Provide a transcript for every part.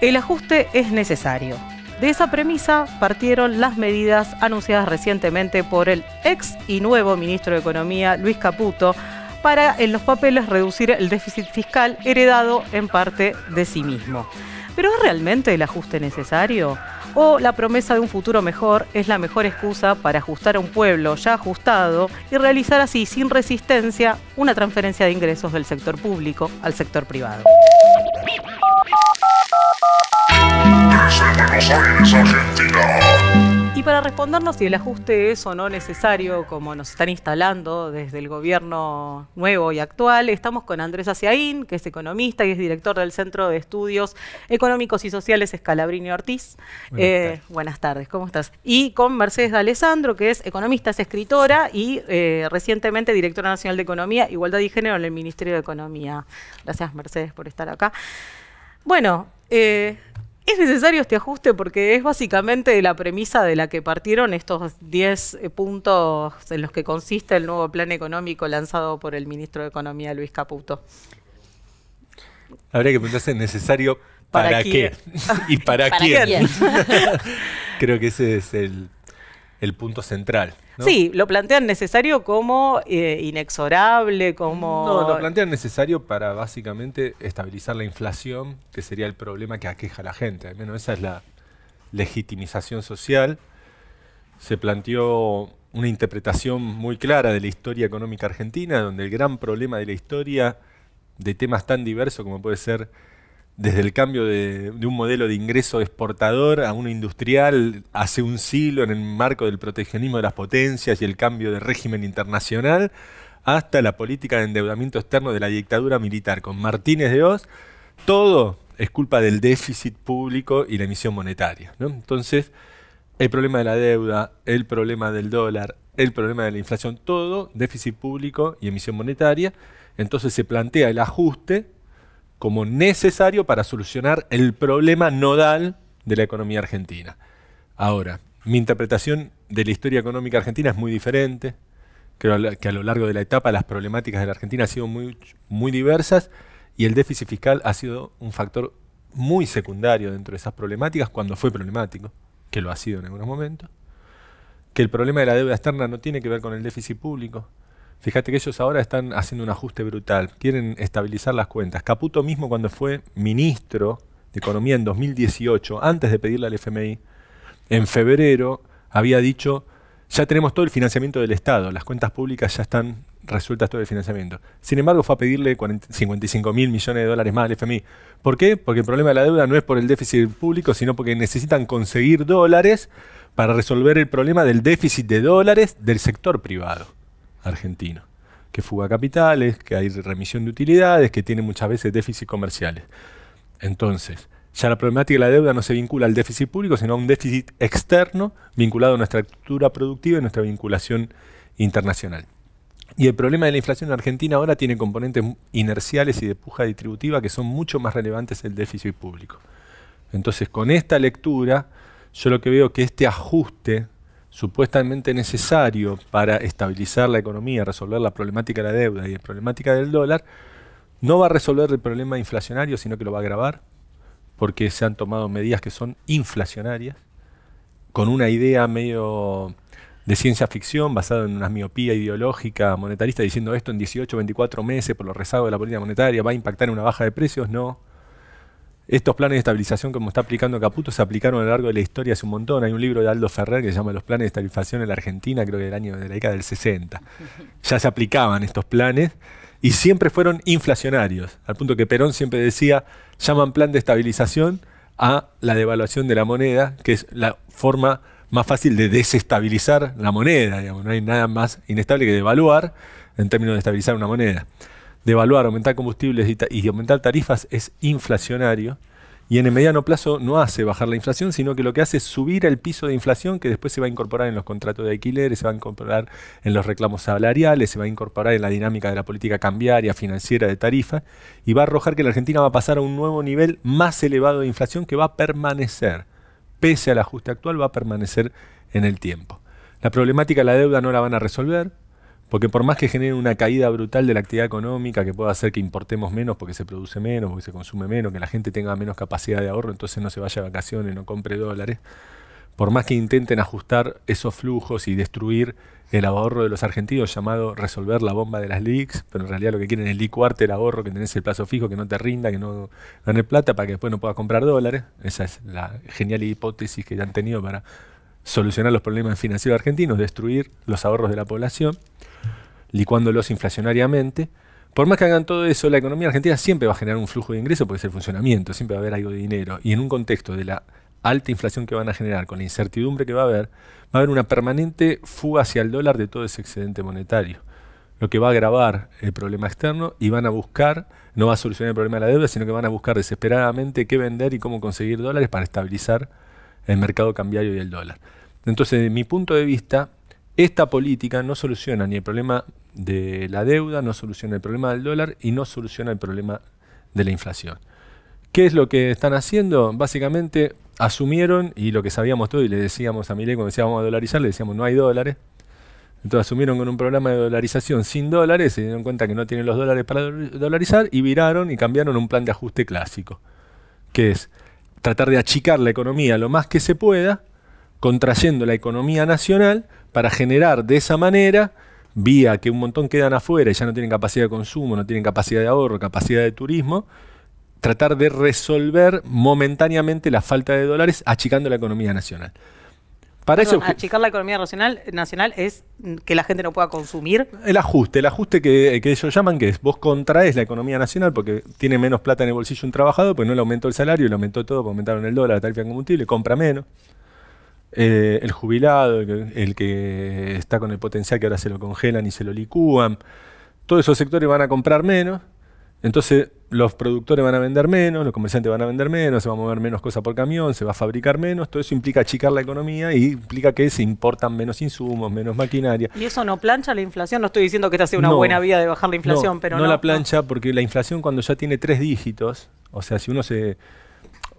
El ajuste es necesario. De esa premisa partieron las medidas anunciadas recientemente por el ex y nuevo ministro de Economía, Luis Caputo, para en los papeles reducir el déficit fiscal heredado en parte de sí mismo. ¿Pero es realmente el ajuste necesario? ¿O la promesa de un futuro mejor es la mejor excusa para ajustar a un pueblo ya ajustado y realizar así, sin resistencia, una transferencia de ingresos del sector público al sector privado? Y para respondernos si el ajuste es o no necesario, como nos están instalando desde el gobierno nuevo y actual, estamos con Andrés Aciaín, que es economista y es director del Centro de Estudios Económicos y Sociales Scalabrini Ortiz. Buenas tardes, ¿cómo estás? Y con Mercedes D'Alessandro, que es economista, es escritora y recientemente directora nacional de Economía, Igualdad y Género en el Ministerio de Economía. Gracias, Mercedes, por estar acá. Bueno, es necesario este ajuste porque es básicamente la premisa de la que partieron estos 10 puntos en los que consiste el nuevo plan económico lanzado por el ministro de Economía, Luis Caputo. Habría que preguntarse, ¿necesario para qué? ¿Y para quién? Creo que ese es el punto central, ¿no? Sí, lo plantean necesario como inexorable, como... No, lo plantean necesario para básicamente estabilizar la inflación, que sería el problema que aqueja a la gente. Al menos esa es la legitimización social. Se planteó una interpretación muy clara de la historia económica argentina, donde el gran problema de la historia, de temas tan diversos como puede ser desde el cambio de un modelo de ingreso exportador a uno industrial hace un siglo en el marco del proteccionismo de las potencias y el cambio de régimen internacional, hasta la política de endeudamiento externo de la dictadura militar con Martínez de Oz, todo es culpa del déficit público y la emisión monetaria, ¿no? Entonces, el problema de la deuda, el problema del dólar, el problema de la inflación, todo déficit público y emisión monetaria. Entonces se plantea el ajuste como necesario para solucionar el problema nodal de la economía argentina. Ahora, mi interpretación de la historia económica argentina es muy diferente. Creo que a lo largo de la etapa las problemáticas de la Argentina han sido muy diversas y el déficit fiscal ha sido un factor muy secundario dentro de esas problemáticas cuando fue problemático, que lo ha sido en algunos momentos. Que el problema de la deuda externa no tiene que ver con el déficit público. Fíjate que ellos ahora están haciendo un ajuste brutal, quieren estabilizar las cuentas. Caputo mismo, cuando fue ministro de Economía en 2018, antes de pedirle al FMI, en febrero había dicho, ya tenemos todo el financiamiento del Estado, las cuentas públicas ya están resueltas todo el financiamiento. Sin embargo, fue a pedirle 55.000 millones de dólares más al FMI. ¿Por qué? Porque el problema de la deuda no es por el déficit público, sino porque necesitan conseguir dólares para resolver el problema del déficit de dólares del sector privado argentino, que fuga capitales, que hay remisión de utilidades, que tiene muchas veces déficits comerciales. Entonces, ya la problemática de la deuda no se vincula al déficit público, sino a un déficit externo vinculado a nuestra estructura productiva y nuestra vinculación internacional. Y el problema de la inflación en Argentina ahora tiene componentes inerciales y de puja distributiva que son mucho más relevantes que el déficit público. Entonces, con esta lectura, yo lo que veo que este ajuste supuestamente necesario para estabilizar la economía, resolver la problemática de la deuda y la problemática del dólar, no va a resolver el problema inflacionario, sino que lo va a agravar, porque se han tomado medidas que son inflacionarias, con una idea medio de ciencia ficción, basada en una miopía ideológica monetarista, diciendo esto en 18 o 24 meses, por los rezagos de la política monetaria, va a impactar en una baja de precios. No. Estos planes de estabilización, como está aplicando Caputo, se aplicaron a lo largo de la historia hace un montón. Hay un libro de Aldo Ferrer que se llama Los planes de estabilización en la Argentina, creo que de la década del 60. Ya se aplicaban estos planes y siempre fueron inflacionarios, al punto que Perón siempre decía, llaman plan de estabilización a la devaluación de la moneda, que es la forma más fácil de desestabilizar la moneda. Digamos. No hay nada más inestable que devaluar en términos de estabilizar una moneda. Devaluar, aumentar combustibles y aumentar tarifas es inflacionario y en el mediano plazo no hace bajar la inflación, sino que lo que hace es subir el piso de inflación que después se va a incorporar en los contratos de alquileres, se va a incorporar en los reclamos salariales, se va a incorporar en la dinámica de la política cambiaria, financiera, de tarifa y va a arrojar que la Argentina va a pasar a un nuevo nivel más elevado de inflación que va a permanecer, pese al ajuste actual, va a permanecer en el tiempo. La problemática de la deuda no la van a resolver, Porque por más que genere una caída brutal de la actividad económica, que pueda hacer que importemos menos porque se produce menos, porque se consume menos, que la gente tenga menos capacidad de ahorro, entonces no se vaya a vacaciones, no compre dólares, por más que intenten ajustar esos flujos y destruir el ahorro de los argentinos, llamado resolver la bomba de las LELIQs, pero en realidad lo que quieren es licuarte el ahorro, que tenés el plazo fijo, que no te rinda, que no ganes plata para que después no puedas comprar dólares. Esa es la genial hipótesis que ya han tenido para solucionar los problemas financieros argentinos, destruir los ahorros de la población, licuándolos inflacionariamente. Por más que hagan todo eso, la economía argentina siempre va a generar un flujo de ingresos porque es el funcionamiento, siempre va a haber algo de dinero. Y en un contexto de la alta inflación que van a generar, con la incertidumbre que va a haber una permanente fuga hacia el dólar de todo ese excedente monetario. Lo que va a agravar el problema externo y van a buscar, no va a solucionar el problema de la deuda, sino que van a buscar desesperadamente qué vender y cómo conseguir dólares para estabilizar el mercado cambiario y el dólar. Entonces, de mi punto de vista, esta política no soluciona ni el problema de la deuda, no soluciona el problema del dólar y no soluciona el problema de la inflación. ¿Qué es lo que están haciendo? Básicamente asumieron, y lo que sabíamos todo, y le decíamos a Milei cuando decíamos a dolarizar, le decíamos no hay dólares. Entonces asumieron con un programa de dolarización sin dólares, se dieron cuenta que no tienen los dólares para dolarizar y viraron y cambiaron un plan de ajuste clásico, que es tratar de achicar la economía lo más que se pueda, contrayendo la economía nacional para generar de esa manera, vía que un montón quedan afuera y ya no tienen capacidad de consumo, no tienen capacidad de ahorro, capacidad de turismo, tratar de resolver momentáneamente la falta de dólares achicando la economía nacional. Para Perdón, eso, achicar la economía nacional es que la gente no pueda consumir. el ajuste que ellos llaman, que es vos contraes la economía nacional porque tiene menos plata en el bolsillo un trabajador, pues no le aumentó el salario, le aumentó todo, porque aumentaron el dólar, la tarifa de combustible, compra menos. El jubilado, el que está con el potencial que ahora se lo congelan y se lo licúan, todos esos sectores van a comprar menos. Entonces los productores van a vender menos, los comerciantes van a vender menos, se va a mover menos cosas por camión, se va a fabricar menos, todo eso implica achicar la economía y implica que se importan menos insumos, menos maquinaria. ¿Y eso no plancha la inflación? No estoy diciendo que esta sea una buena vía de bajar la inflación, pero no. No la plancha porque la inflación cuando ya tiene 3 dígitos, o sea, si uno se...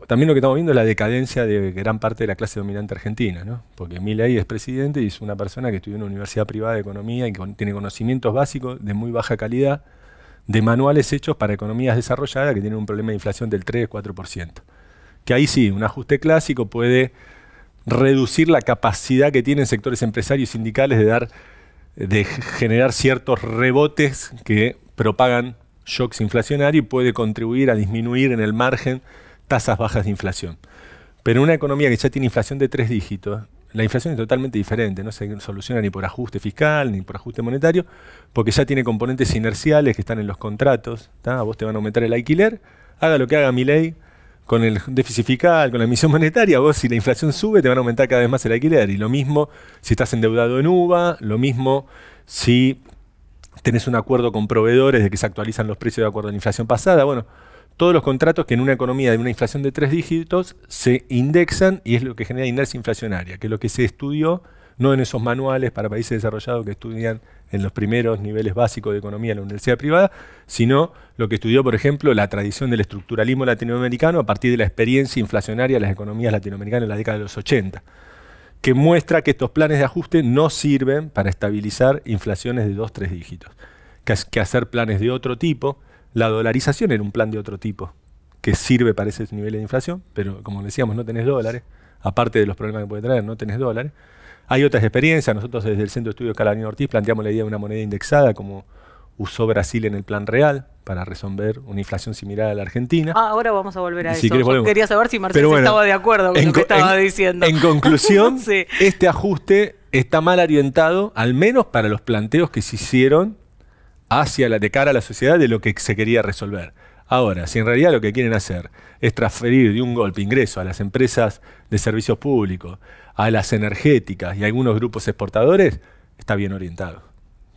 También lo que estamos viendo es la decadencia de gran parte de la clase dominante argentina, ¿no? Porque Milei es presidente y es una persona que estudió en una universidad privada de economía y tiene conocimientos básicos de muy baja calidad, de manuales hechos para economías desarrolladas que tienen un problema de inflación del 3-4%. Que ahí sí, un ajuste clásico puede reducir la capacidad que tienen sectores empresarios y sindicales de generar ciertos rebotes que propagan shocks inflacionarios y puede contribuir a disminuir en el margen tasas bajas de inflación. Pero una economía que ya tiene inflación de 3 dígitos, la inflación es totalmente diferente, no se soluciona ni por ajuste fiscal, ni por ajuste monetario, porque ya tiene componentes inerciales que están en los contratos. A vos te van a aumentar el alquiler, haga lo que haga Milei con el déficit fiscal, con la emisión monetaria, vos si la inflación sube te van a aumentar cada vez más el alquiler. Y lo mismo si estás endeudado en UVA, lo mismo si tenés un acuerdo con proveedores de que se actualizan los precios de acuerdo a la inflación pasada. Bueno, todos los contratos que en una economía de una inflación de 3 dígitos se indexan y es lo que genera inercia inflacionaria, que es lo que se estudió, no en esos manuales para países desarrollados que estudian en los primeros niveles básicos de economía en la universidad privada, sino lo que estudió, por ejemplo, la tradición del estructuralismo latinoamericano a partir de la experiencia inflacionaria de las economías latinoamericanas en la década de los 80, que muestra que estos planes de ajuste no sirven para estabilizar inflaciones de 2-3 dígitos, que hacer planes de otro tipo. La dolarización era un plan de otro tipo, que sirve para ese nivel de inflación, pero como decíamos, no tenés dólares, aparte de los problemas que puede traer, no tenés dólares. Hay otras experiencias, nosotros desde el Centro de Estudios Calamino Ortiz planteamos la idea de una moneda indexada, como usó Brasil en el Plan Real, para resolver una inflación similar a la Argentina. Ahora vamos a volver a eso. Si Yo quería saber si Marcelo estaba de acuerdo con lo que estaba diciendo. En conclusión, sí. Este ajuste está mal orientado, al menos para los planteos que se hicieron de cara a la sociedad de lo que se quería resolver. Ahora, si en realidad lo que quieren hacer es transferir de un golpe ingreso a las empresas de servicios públicos, a las energéticas y a algunos grupos exportadores, está bien orientado.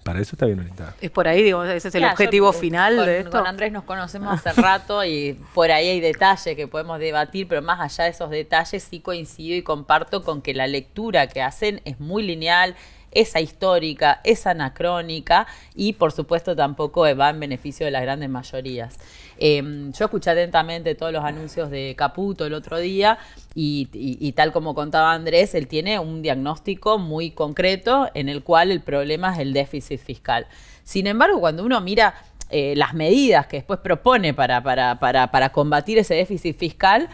Para eso está bien orientado. Es por ahí, digamos, ese es el objetivo final de esto. Con Andrés nos conocemos hace rato y por ahí hay detalles que podemos debatir, pero más allá de esos detalles sí coincido y comparto con que la lectura que hacen es muy lineal, es ahistórica, es anacrónica y por supuesto tampoco va en beneficio de las grandes mayorías. Yo escuché atentamente todos los anuncios de Caputo el otro día y tal como contaba Andrés, él tiene un diagnóstico muy concreto en el cual el problema es el déficit fiscal. Sin embargo, cuando uno mira las medidas que después propone para combatir ese déficit fiscal,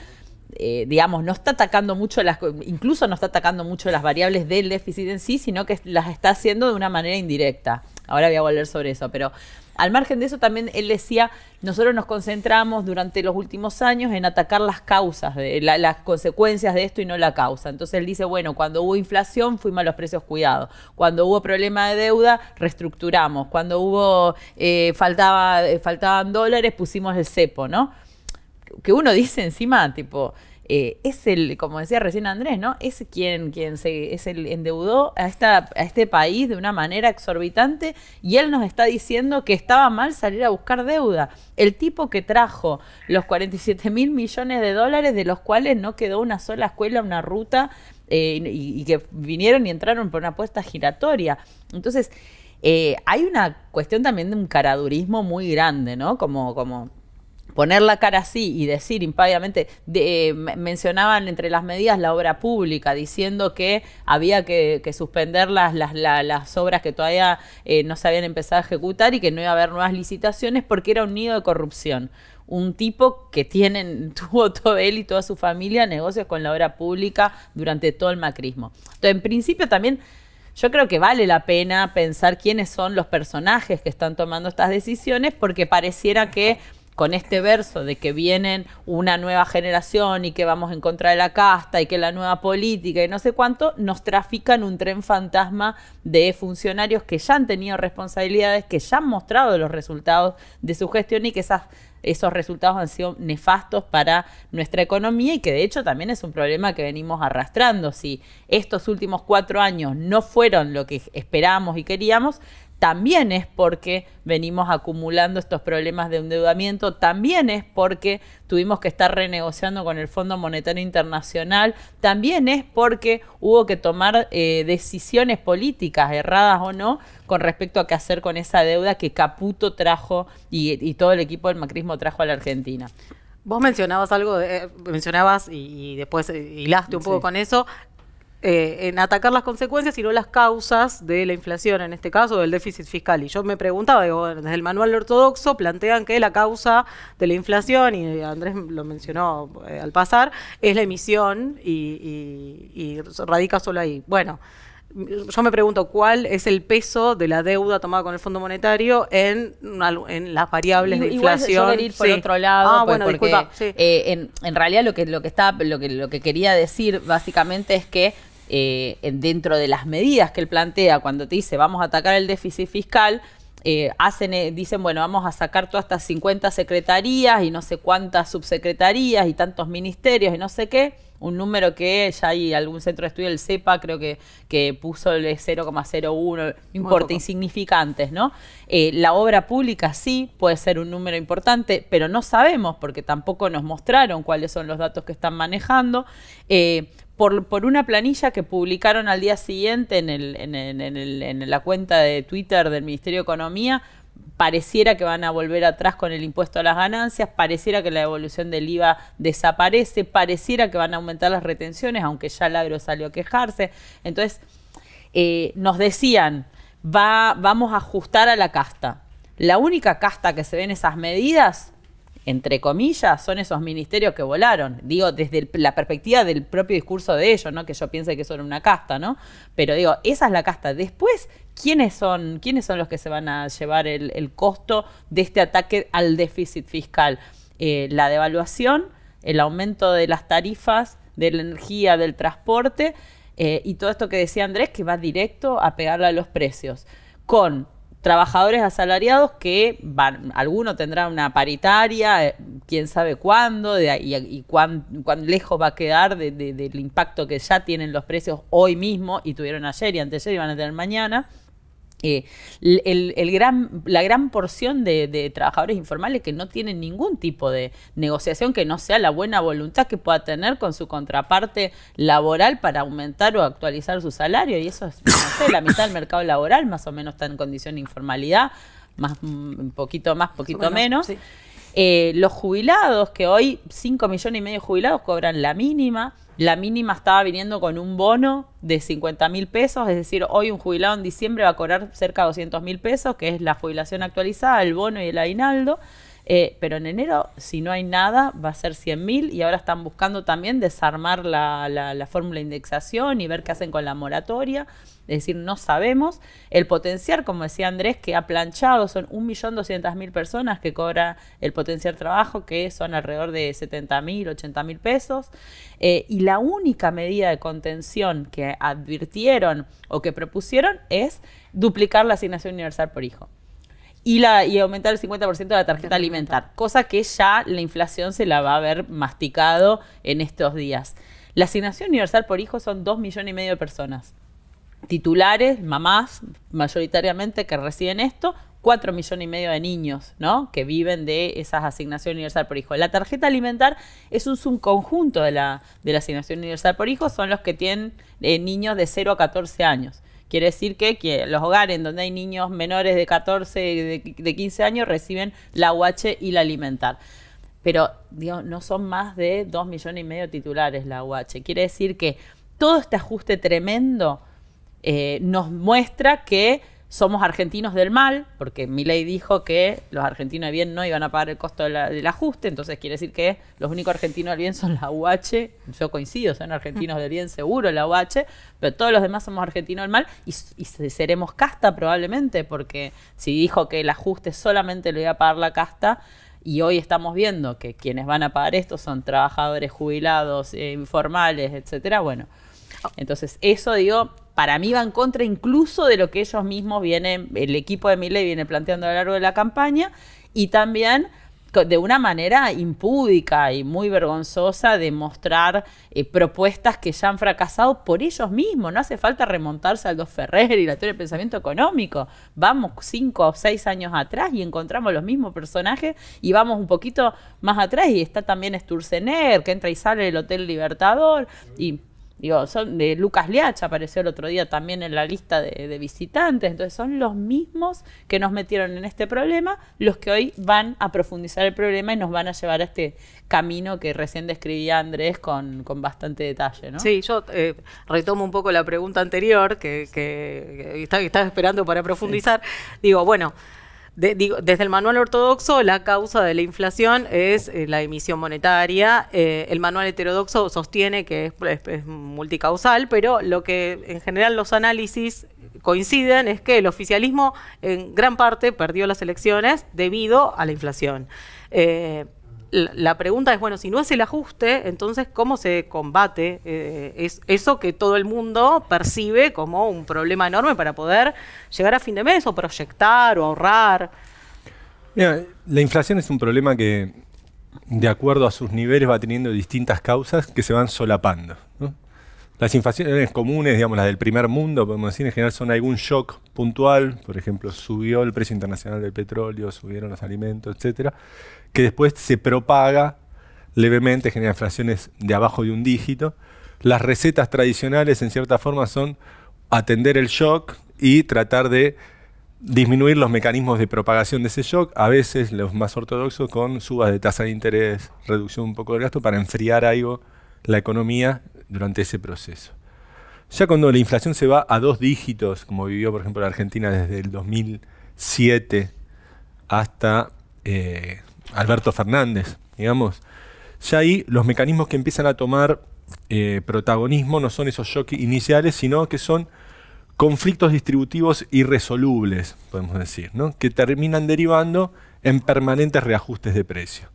digamos, no está atacando mucho incluso no está atacando mucho las variables del déficit en sí, sino que las está haciendo de una manera indirecta. Ahora voy a volver sobre eso, pero al margen de eso también él decía, nosotros nos concentramos durante los últimos años en atacar las causas, las consecuencias de esto y no la causa. Entonces él dice, bueno, cuando hubo inflación fuimos a los precios cuidados, cuando hubo problema de deuda reestructuramos, cuando hubo faltaban dólares pusimos el cepo, ¿no? Que uno dice encima, tipo, es el, como decía recién Andrés, ¿no? Es quien es el endeudó a este país de una manera exorbitante y él nos está diciendo que estaba mal salir a buscar deuda. El tipo que trajo los 47.000 millones de dólares, de los cuales no quedó una sola escuela, una ruta, y que vinieron y entraron por una apuesta giratoria. Entonces, hay una cuestión también de un caradurismo muy grande, ¿no? Como poner la cara así y decir impávidamente, mencionaban entre las medidas la obra pública, diciendo que había que suspender las obras que todavía no se habían empezado a ejecutar y que no iba a haber nuevas licitaciones porque era un nido de corrupción. Un tipo que tuvo todo él y toda su familia negocios con la obra pública durante todo el macrismo. Entonces, en principio también yo creo que vale la pena pensar quiénes son los personajes que están tomando estas decisiones, porque pareciera que con este verso de que vienen una nueva generación y que vamos en contra de la casta y que la nueva política y no sé cuánto, nos trafican un tren fantasma de funcionarios que ya han tenido responsabilidades, que ya han mostrado los resultados de su gestión y que esos resultados han sido nefastos para nuestra economía y que de hecho también es un problema que venimos arrastrando. Si estos últimos 4 años no fueron lo que esperábamos y queríamos, también es porque venimos acumulando estos problemas de endeudamiento, también es porque tuvimos que estar renegociando con el Fondo Monetario Internacional, también es porque hubo que tomar decisiones políticas, erradas o no, con respecto a qué hacer con esa deuda que Caputo trajo y todo el equipo del macrismo trajo a la Argentina. Vos mencionabas algo, y después hilaste un poco con eso, en atacar las consecuencias y no las causas de la inflación, en este caso del déficit fiscal. Y yo me preguntaba, digo, desde el manual ortodoxo plantean que la causa de la inflación, y Andrés lo mencionó al pasar, es la emisión y radica solo ahí. Bueno, yo me pregunto cuál es el peso de la deuda tomada con el Fondo Monetario en las variables de inflación. Igual yo quería ir por otro lado, bueno, porque disculpa, sí. En realidad lo que quería decir básicamente es que dentro de las medidas que él plantea cuando te dice vamos a atacar el déficit fiscal, dicen, bueno, vamos a sacar todas estas 50 secretarías y no sé cuántas subsecretarías y tantos ministerios y no sé qué, un número que ya hay algún centro de estudio, el CEPA, creo que puso el 0,01, no importa, insignificantes, ¿no? La obra pública sí puede ser un número importante, pero no sabemos porque tampoco nos mostraron cuáles son los datos que están manejando. Por una planilla que publicaron al día siguiente en la cuenta de Twitter del Ministerio de Economía, pareciera que van a volver atrás con el impuesto a las ganancias, pareciera que la devolución del IVA desaparece, pareciera que van a aumentar las retenciones, aunque ya el agro salió a quejarse. Entonces, nos decían, vamos a ajustar a la casta. La única casta que se ve en esas medidas, entre comillas, son esos ministerios que volaron. Digo, desde la perspectiva del propio discurso de ellos, no que yo piense que eso era una casta, ¿no? Pero digo, esa es la casta. Después, ¿quiénes son los que se van a llevar el costo de este ataque al déficit fiscal? La devaluación, el aumento de las tarifas, de la energía, del transporte, y todo esto que decía Andrés, que va directo a pegarle a los precios. Con trabajadores asalariados que alguno tendrá una paritaria, quién sabe cuándo, y cuán lejos va a quedar del impacto que ya tienen los precios hoy mismo, y tuvieron ayer y anteayer y van a tener mañana. la gran porción de trabajadores informales que no tienen ningún tipo de negociación que no sea la buena voluntad que pueda tener con su contraparte laboral para aumentar o actualizar su salario, y eso es, no sé, la mitad del mercado laboral más o menos está en condición de informalidad, un poquito más, poquito menos. Sí. Los jubilados, que hoy 5,5 millones de jubilados cobran la mínima. La mínima estaba viniendo con un bono de 50.000 pesos, es decir, hoy un jubilado en diciembre va a cobrar cerca de 200.000 pesos, que es la jubilación actualizada, el bono y el aguinaldo. Pero en enero, si no hay nada, va a ser 100.000, y ahora están buscando también desarmar la fórmula de indexación y ver qué hacen con la moratoria. Es decir, no sabemos. El potenciar, como decía Andrés, que ha planchado, son 1.200.000 personas que cobra el potenciar trabajo, que son alrededor de 70.000, 80.000 pesos. Y la única medida de contención que advirtieron o que propusieron es duplicar la asignación universal por hijo. Y aumentar el 50% de la tarjeta alimentar, cosa que ya la inflación se la va a haber masticado en estos días. La asignación universal por hijo son 2,5 millones de personas. Titulares, mamás, mayoritariamente que reciben esto, 4,5 millones de niños, ¿no?, que viven de esas asignaciones universal por hijo. La tarjeta alimentar es un subconjunto de la asignación universal por hijo, son los que tienen niños de 0 a 14 años. Quiere decir que los hogares en donde hay niños menores de 14, de 15 años reciben la UH y la alimentar. Pero digo, no son más de 2,5 millones de titulares la UH. Quiere decir que todo este ajuste tremendo nos muestra que somos argentinos del mal, porque Milei dijo que los argentinos de bien no iban a pagar el costo del ajuste, entonces quiere decir que los únicos argentinos del bien son la UH. Yo coincido, son argentinos del bien seguro la UH, pero todos los demás somos argentinos del mal, y seremos casta probablemente, porque si dijo que el ajuste solamente lo iba a pagar la casta, y hoy estamos viendo que quienes van a pagar esto son trabajadores jubilados, informales, etcétera, bueno, entonces eso, digo, para mí va en contra incluso de lo que ellos mismos el equipo de Milei viene planteando a lo largo de la campaña, y también de una manera impúdica y muy vergonzosa de mostrar propuestas que ya han fracasado por ellos mismos. No hace falta remontarse al Dos Ferrer y la teoría del pensamiento económico. Vamos 5 o 6 años atrás y encontramos los mismos personajes, y vamos un poquito más atrás y está también Sturzenegger, que entra y sale del Hotel Libertador, y digo, son de Lucas Liach, apareció el otro día también en la lista de visitantes. Entonces son los mismos que nos metieron en este problema, los que hoy van a profundizar el problema y nos van a llevar a este camino que recién describía Andrés con bastante detalle, ¿no? Sí, yo retomo un poco la pregunta anterior que estaba esperando para profundizar. Sí. Digo, bueno, desde el manual ortodoxo, la causa de la inflación es la emisión monetaria. El manual heterodoxo sostiene que es multicausal, pero lo que en general los análisis coinciden es que el oficialismo en gran parte perdió las elecciones debido a la inflación. La pregunta es, bueno, si no es el ajuste, entonces, ¿cómo se combate eso que todo el mundo percibe como un problema enorme para poder llegar a fin de mes o proyectar o ahorrar? Mira, la inflación es un problema que, de acuerdo a sus niveles, va teniendo distintas causas que se van solapando, ¿no? Las inflaciones comunes, digamos, las del primer mundo, podemos decir, en general son algún shock puntual. Por ejemplo, subió el precio internacional del petróleo, subieron los alimentos, etcétera, que después se propaga levemente, genera inflaciones de abajo de un dígito. Las recetas tradicionales, en cierta forma, son atender el shock y tratar de disminuir los mecanismos de propagación de ese shock, a veces los más ortodoxos con subas de tasa de interés, reducción un poco del gasto, para enfriar algo la economía durante ese proceso. Ya cuando la inflación se va a 2 dígitos, como vivió por ejemplo la Argentina desde el 2007 hasta Alberto Fernández, digamos, ya ahí los mecanismos que empiezan a tomar protagonismo no son esos shocks iniciales, sino que son conflictos distributivos irresolubles, podemos decir, ¿no?, que terminan derivando en permanentes reajustes de precio.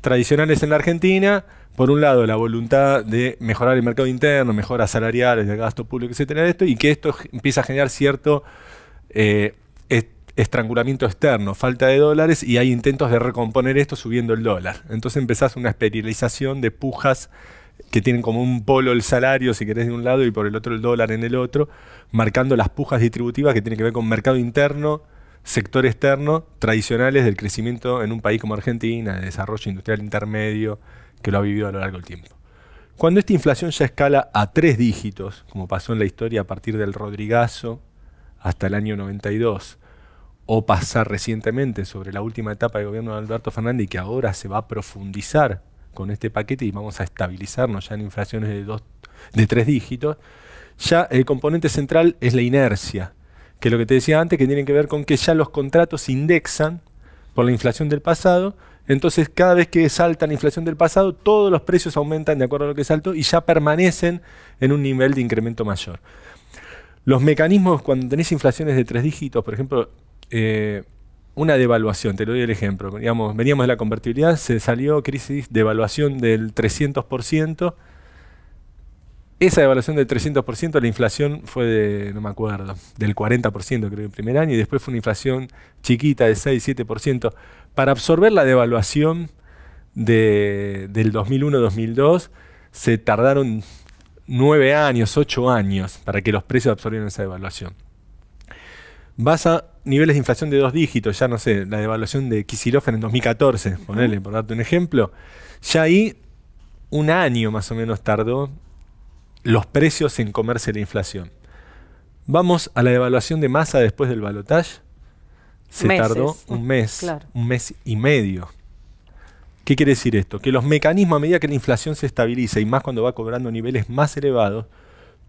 Tradicionales en la Argentina, por un lado, la voluntad de mejorar el mercado interno, mejoras salariales, de gasto público, etcétera, y que esto empieza a generar cierto estrangulamiento externo, falta de dólares, y hay intentos de recomponer esto subiendo el dólar. Entonces empezás una espiralización de pujas que tienen como un polo el salario, si querés, de un lado y por el otro el dólar en el otro, marcando las pujas distributivas que tienen que ver con mercado interno, sector externo, tradicionales del crecimiento en un país como Argentina, de desarrollo industrial intermedio, que lo ha vivido a lo largo del tiempo. Cuando esta inflación ya escala a 3 dígitos, como pasó en la historia a partir del Rodrigazo hasta el año 92, o pasar recientemente sobre la última etapa del gobierno de Alberto Fernández y que ahora se va a profundizar con este paquete y vamos a estabilizarnos ya en inflaciones de 3 dígitos, ya el componente central es la inercia, que es lo que te decía antes, que tiene que ver con que ya los contratos indexan por la inflación del pasado. Entonces, cada vez que salta la inflación del pasado, todos los precios aumentan de acuerdo a lo que saltó y ya permanecen en un nivel de incremento mayor. Los mecanismos, cuando tenés inflaciones de 3 dígitos, por ejemplo, una devaluación, te lo doy el ejemplo. Digamos, veníamos de la convertibilidad, se salió crisis de devaluación del 300%. Esa devaluación del 300%, la inflación fue de, no me acuerdo, del 40% creo el primer año, y después fue una inflación chiquita de 6-7%. Para absorber la devaluación del 2001-2002 se tardaron 9 años, 8 años para que los precios absorbieran esa devaluación. Vas a niveles de inflación de 2 dígitos, ya no sé, la devaluación de Kicillof en 2014, ponele, por darte un ejemplo, ya ahí un año más o menos tardó los precios en comerse la inflación. Vamos a la devaluación de Massa después del balotaje. Se tardó un mes, claro, un mes y medio. ¿Qué quiere decir esto? Que los mecanismos, a medida que la inflación se estabiliza y más cuando va cobrando niveles más elevados,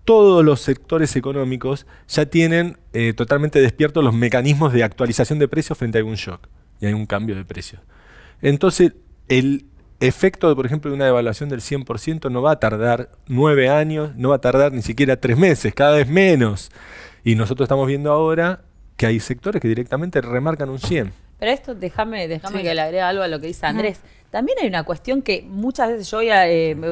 todos los sectores económicos ya tienen totalmente despiertos los mecanismos de actualización de precios frente a algún shock y hay un cambio de precios. Entonces, el efecto, por ejemplo, de una devaluación del 100% no va a tardar 9 años, no va a tardar ni siquiera 3 meses, cada vez menos. Y nosotros estamos viendo ahora que hay sectores que directamente remarcan un 100. Pero esto, déjame que le agregue algo a lo que dice Andrés. También hay una cuestión que muchas veces yo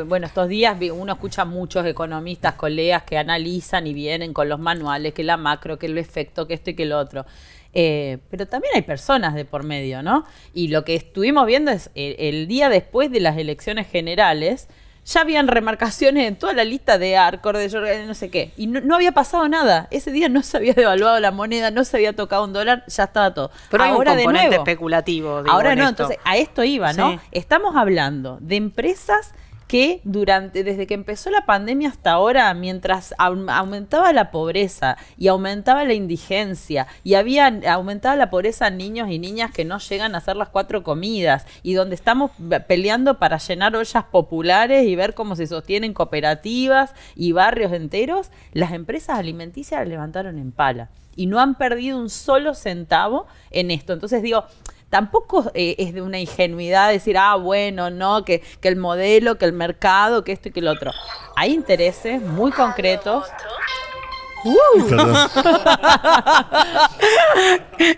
bueno, estos días uno escucha muchos economistas, colegas que analizan y vienen con los manuales, que la macro, que el efecto, que esto y que lo otro. Pero también hay personas de por medio, ¿no? Y lo que estuvimos viendo es el día después de las elecciones generales, ya habían remarcaciones en toda la lista de Arcor, de no sé qué. Y no había pasado nada. Ese día no se había devaluado la moneda, no se había tocado un dólar, ya estaba todo. Pero ahora hay un componente especulativo. Digo, ahora no, entonces a esto iba, ¿no? Sí. Estamos hablando de empresas que desde que empezó la pandemia hasta ahora, mientras aumentaba la pobreza y aumentaba la indigencia y aumentaba la pobreza en niños y niñas que no llegan a hacer las 4 comidas y donde estamos peleando para llenar ollas populares y ver cómo se sostienen cooperativas y barrios enteros, las empresas alimenticias las levantaron en pala y no han perdido un solo centavo en esto. Entonces digo, tampoco es de una ingenuidad decir, bueno, no, que el modelo, que el mercado, que esto y que lo otro. Hay intereses muy concretos.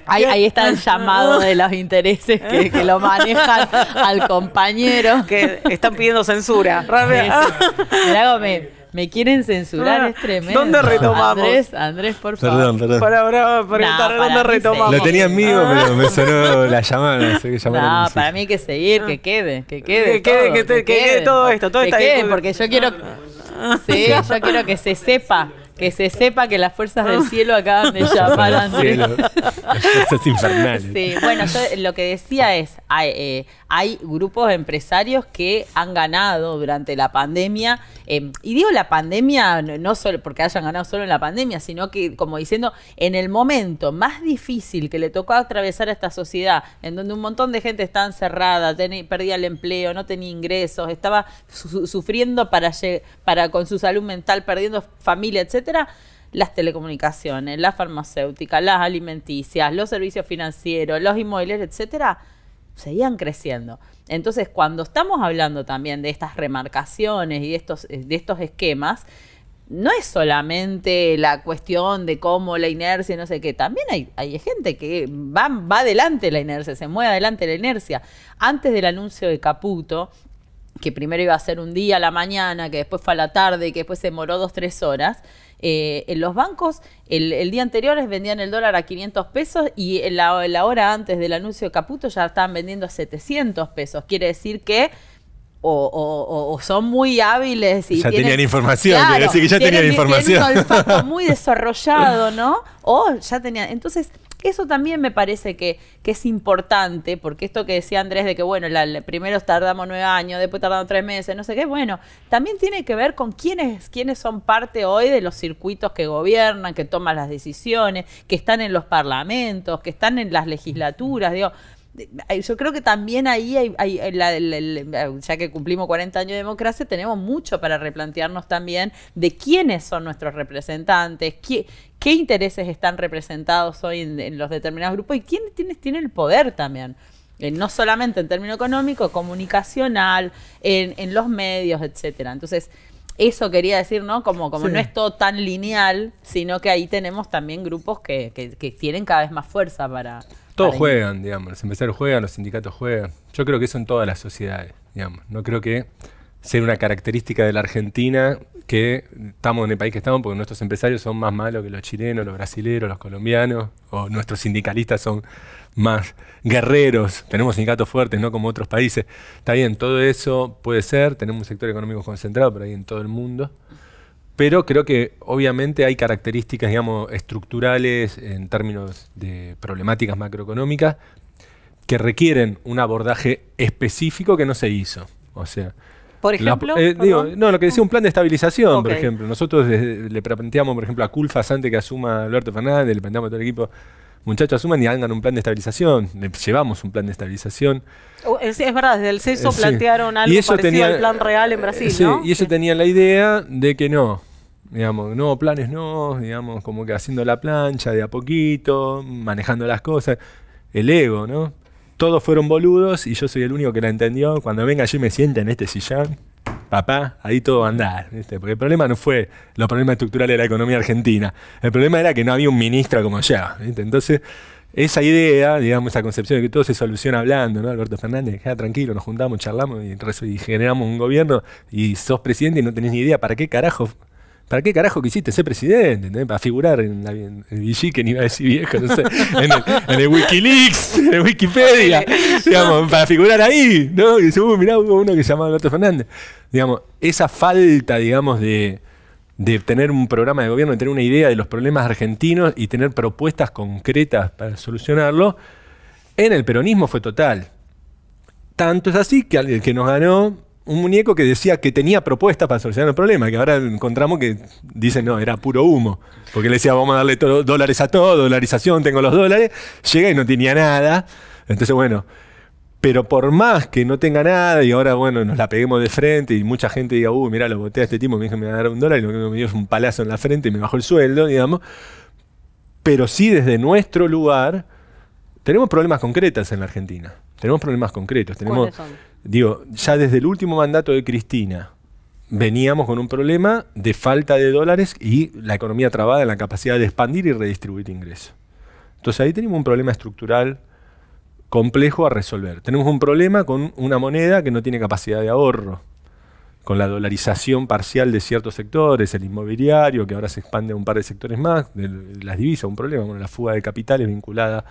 Ahí está el llamado de los intereses que lo manejan al compañero. Que están pidiendo censura. Me quieren censurar, es tremendo. ¿Dónde retomamos? Andrés, por favor. Perdón. Para ¿dónde retomamos? Lo tenía en vivo, pero me sonó la llamada. Para mí hay que seguir, que quede todo esto. Que quede, porque yo quiero que se sepa. Que se sepa que las fuerzas del cielo acaban de llamar a Andrés. Las fuerzas infernales. Sí, bueno, yo lo que decía es, hay grupos empresarios que han ganado durante la pandemia, y digo la pandemia no solo porque hayan ganado solo en la pandemia, sino que, como diciendo, en el momento más difícil que le tocó atravesar a esta sociedad, en donde un montón de gente estaba encerrada, perdía el empleo, no tenía ingresos, estaba sufriendo con su salud mental, perdiendo familia, etcétera. Las telecomunicaciones, las farmacéuticas, las alimenticias, los servicios financieros, los inmobiliarios, etcétera, seguían creciendo. Entonces, cuando estamos hablando también de estas remarcaciones y de estos esquemas, no es solamente la cuestión de cómo la inercia, no sé qué, también hay gente que va adelante la inercia, se mueve adelante la inercia. Antes del anuncio de Caputo, que primero iba a ser un día a la mañana, que después fue a la tarde y que después se demoró 2-3 horas, en los bancos el día anterior les vendían el dólar a 500 pesos y la hora antes del anuncio de Caputo ya estaban vendiendo a 700 pesos. Quiere decir que o son muy hábiles y ya tenían información, claro, quiere decir que ya tenían información. Tienen un olfato muy desarrollado, ¿no? O ya tenían. Entonces, eso también me parece que es importante, porque esto que decía Andrés de que, bueno, primero tardamos 9 años, después tardamos 3 meses, no sé qué, bueno, también tiene que ver con quiénes son parte hoy de los circuitos que gobiernan, que toman las decisiones, que están en los parlamentos, que están en las legislaturas, digo. Yo creo que también ahí ya que cumplimos 40 años de democracia, tenemos mucho para replantearnos también de quiénes son nuestros representantes, qué intereses están representados hoy en los determinados grupos y quiénes tienen el poder también. No solamente en términos económicos, comunicacional, en los medios, etcétera. Entonces, eso quería decir, ¿no? Como sí. No es todo tan lineal, sino que ahí tenemos también grupos que tienen cada vez más fuerza para... Todos juegan, digamos, los empresarios juegan, los sindicatos juegan. Yo creo que eso en todas las sociedades, digamos. No creo que sea una característica de la Argentina que estamos en el país que estamos porque nuestros empresarios son más malos que los chilenos, los brasileños, los colombianos, o nuestros sindicalistas son más guerreros, tenemos sindicatos fuertes, no como otros países. Está bien, todo eso puede ser, tenemos un sector económico concentrado por ahí en todo el mundo, pero creo que obviamente hay características, digamos, estructurales en términos de problemáticas macroeconómicas que requieren un abordaje específico que no se hizo. O sea, por ejemplo, lo que decía un plan de estabilización, por ejemplo. Nosotros le planteamos, por ejemplo, a Culfas antes que asuma Alberto Fernández, le planteamos a todo el equipo, muchachos, asuman y hagan un plan de estabilización. Le llevamos un plan de estabilización. Es verdad, desde el CESO plantearon algo parecido al plan real en Brasil, ¿no? Y ellos tenían la idea de que no, digamos, no, planes no, digamos, como que haciendo la plancha de a poquito, manejando las cosas. El ego, ¿no? Todos fueron boludos y yo soy el único que la entendió. Cuando venga yo y me sienta en este sillón, papá, ahí todo va a andar, ¿viste? Porque el problema no fue los problemas estructurales de la economía argentina. El problema era que no había un ministro como yo, ¿viste? Entonces, esa idea, digamos, esa concepción de que todo se soluciona hablando, ¿no? Alberto Fernández, queda tranquilo, nos juntamos, charlamos y generamos un gobierno y sos presidente y no tenés ni idea para qué carajo quisiste ser presidente, ¿entendés? Para figurar en el Villiquen, iba a decir viejo, no sé, en el Wikileaks, en el Wikipedia, digamos, para figurar ahí, ¿no? Y dice, mirá, hubo uno que se llamaba Alberto Fernández. Digamos, esa falta, digamos, de tener un programa de gobierno, de tener una idea de los problemas argentinos y tener propuestas concretas para solucionarlo, en el peronismo fue total. Tanto es así que el que nos ganó un muñeco que decía que tenía propuestas para solucionar el problema, que ahora encontramos que dicen no, era puro humo, porque le decía vamos a darle dólares a todo, dolarización, tengo los dólares, llega y no tenía nada. Entonces bueno, pero por más que no tenga nada y ahora bueno, nos la peguemos de frente y mucha gente diga, mirá, lo boté a este tipo, me dijo que me iba a dar $1 y lo que me dio es un palazo en la frente y me bajó el sueldo, digamos. Pero sí desde nuestro lugar tenemos problemas concretos en la Argentina. Tenemos problemas concretos. ¿Cuáles son? Digo, ya desde el último mandato de Cristina veníamos con un problema de falta de dólares y la economía trabada en la capacidad de expandir y redistribuir ingresos. Entonces ahí tenemos un problema estructural complejo a resolver. Tenemos un problema con una moneda que no tiene capacidad de ahorro, con la dolarización parcial de ciertos sectores, el inmobiliario, que ahora se expande a un par de sectores más, de las divisas, un problema, la fuga de capitales vinculada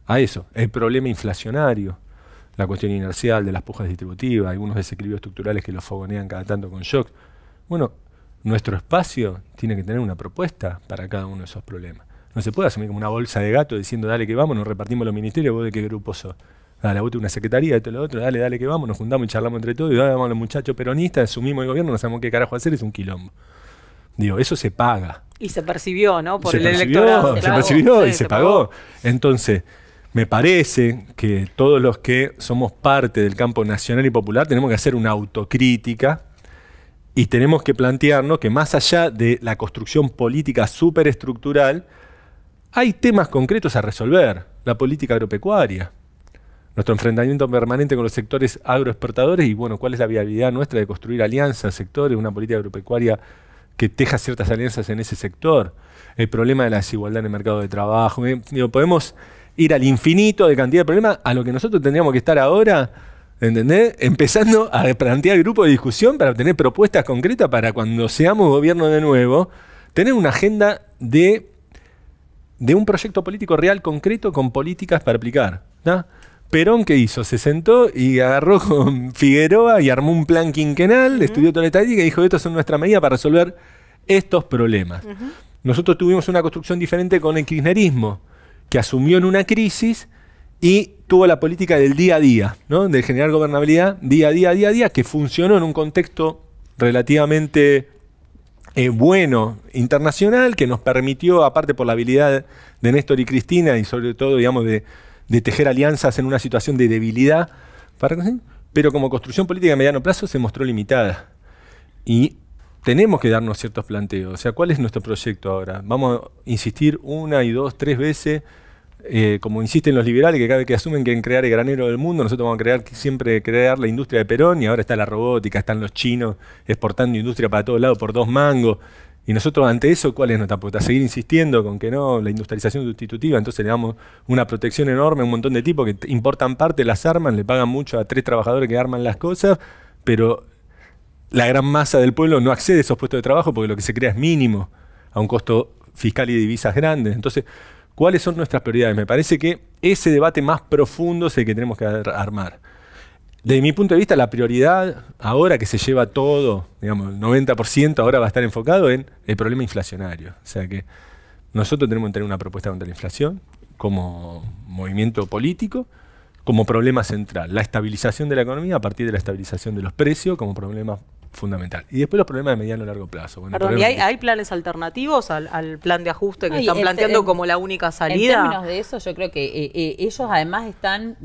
a eso. El problema inflacionario, la cuestión inercial de las pujas distributivas, algunos desequilibrios estructurales que los fogonean cada tanto con shocks. Bueno, nuestro espacio tiene que tener una propuesta para cada uno de esos problemas. No se puede asumir como una bolsa de gato diciendo dale que vamos, nos repartimos los ministerios, vos de qué grupo sos. Dale, vos tenés una secretaría, esto y lo otro, dale que vamos, nos juntamos y charlamos entre todos y vamos a los muchachos peronistas, asumimos el gobierno, no sabemos qué carajo hacer, es un quilombo. Digo, eso se paga. Y se percibió, ¿no? Por el electorado. Se percibió y se pagó. Entonces, me parece que todos los que somos parte del campo nacional y popular tenemos que hacer una autocrítica y tenemos que plantearnos que más allá de la construcción política superestructural, hay temas concretos a resolver. La política agropecuaria, nuestro enfrentamiento permanente con los sectores agroexportadores y bueno, cuál es la viabilidad nuestra de construir alianzas, sectores, una política agropecuaria que teja ciertas alianzas en ese sector. El problema de la desigualdad en el mercado de trabajo. Digo, podemos ir al infinito de cantidad de problemas a lo que nosotros tendríamos que estar ahora, ¿entendés? Empezando a plantear grupos de discusión para obtener propuestas concretas para cuando seamos gobierno de nuevo, tener una agenda de un proyecto político real concreto con políticas para aplicar, ¿no? Perón, ¿qué hizo? Se sentó y agarró con Figueroa y armó un plan quinquenal, estudió toda la estadística y dijo, estas son nuestras medidas para resolver estos problemas. Nosotros tuvimos una construcción diferente con el kirchnerismo, que asumió en una crisis y tuvo la política del día a día, ¿no? De generar gobernabilidad día a día, que funcionó en un contexto relativamente bueno internacional, que nos permitió, aparte por la habilidad de Néstor y Cristina, y sobre todo, digamos, de tejer alianzas en una situación de debilidad, pero como construcción política a mediano plazo se mostró limitada. Y tenemos que darnos ciertos planteos. O sea, ¿cuál es nuestro proyecto ahora? Vamos a insistir 1, 2, 3 veces, como insisten los liberales, que cada vez que asumen que quieren crear el granero del mundo, nosotros vamos a siempre crear la industria de Perón, y ahora está la robótica, están los chinos exportando industria para todos lados por 2 mangos. Y nosotros ante eso, ¿cuál es nuestra apuesta? Seguir insistiendo con que no, la industrialización sustitutiva, entonces le damos una protección enorme a un montón de tipos que importan parte, las arman, le pagan mucho a 3 trabajadores que arman las cosas, pero la gran masa del pueblo no accede a esos puestos de trabajo porque lo que se crea es mínimo, a un costo fiscal y de divisas grandes. Entonces, ¿cuáles son nuestras prioridades? Me parece que ese debate más profundo es el que tenemos que armar. Desde mi punto de vista, la prioridad, ahora que se lleva todo, digamos, el 90% ahora va a estar enfocado en el problema inflacionario. O sea que nosotros tenemos que tener una propuesta contra la inflación como movimiento político, como problema central. La estabilización de la economía a partir de la estabilización de los precios como problema fundamental. Y después los problemas de mediano y largo plazo. Bueno, perdón, ¿y hay planes alternativos al plan de ajuste que están planteando como la única salida? En términos de eso, yo creo que ellos además están,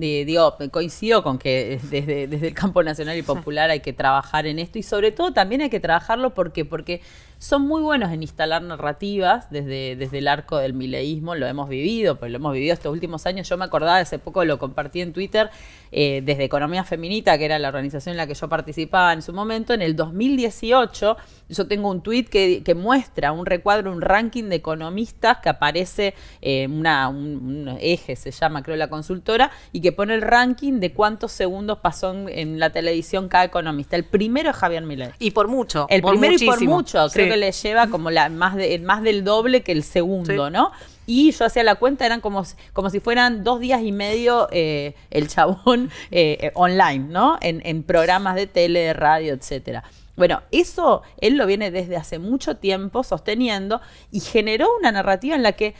coincido con que desde el campo nacional y popular hay que trabajar en esto, y sobre todo también hay que trabajarlo porque son muy buenos en instalar narrativas desde el arco del mileísmo, lo hemos vivido estos últimos años. Yo me acordaba, hace poco lo compartí en Twitter, desde Economía Feminita, que era la organización en la que yo participaba en su momento. En el 2018 yo tengo un tweet que muestra un recuadro, un ranking de economistas que aparece, un eje se llama, creo, la consultora, y que pone el ranking de cuántos segundos pasó en la televisión cada economista. El primero es Javier Milei. Y por mucho. El primero muchísimo. Y por mucho. Sí. Creo que le lleva como más del doble que el segundo, sí. ¿No? Y yo hacía la cuenta, eran como si fueran 2 días y medio el chabón online, ¿no? En programas de tele, de radio, etcétera. Bueno, eso él lo viene desde hace mucho tiempo sosteniendo y generó una narrativa en la que,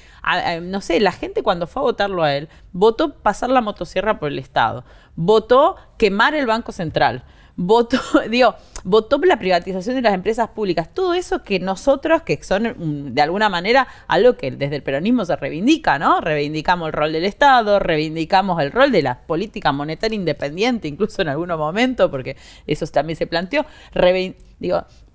no sé, la gente cuando fue a votarlo a él, votó pasar la motosierra por el Estado, votó quemar el Banco Central, votó la privatización de las empresas públicas, todo eso que nosotros, que son de alguna manera algo que desde el peronismo se reivindica, ¿no? Reivindicamos el rol del Estado, reivindicamos el rol de la política monetaria independiente, incluso en algunos momentos, porque eso también se planteó,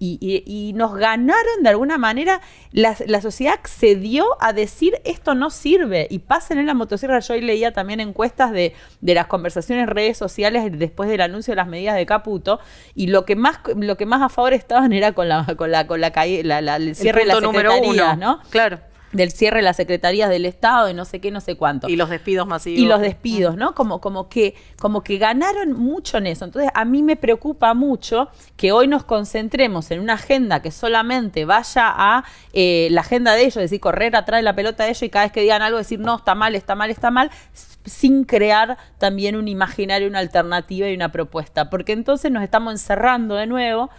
y nos ganaron de alguna manera, la sociedad accedió a decir esto no sirve y pasen en la motosierra. Yo hoy leía también encuestas de las conversaciones en redes sociales después del anuncio de las medidas de Caputo, y lo que más a favor estaban era con el cierre de las secretarías, ¿no? Claro. Del cierre de las secretarías del Estado y no sé qué, no sé cuánto. Y los despidos masivos. Y los despidos, ¿no? Como que ganaron mucho en eso. Entonces, a mí me preocupa mucho que hoy nos concentremos en una agenda que solamente vaya a la agenda de ellos, es decir, correr atrás de la pelota de ellos y cada vez que digan algo decir, no, está mal, sin crear también un imaginario, una alternativa y una propuesta. Porque entonces nos estamos encerrando de nuevo,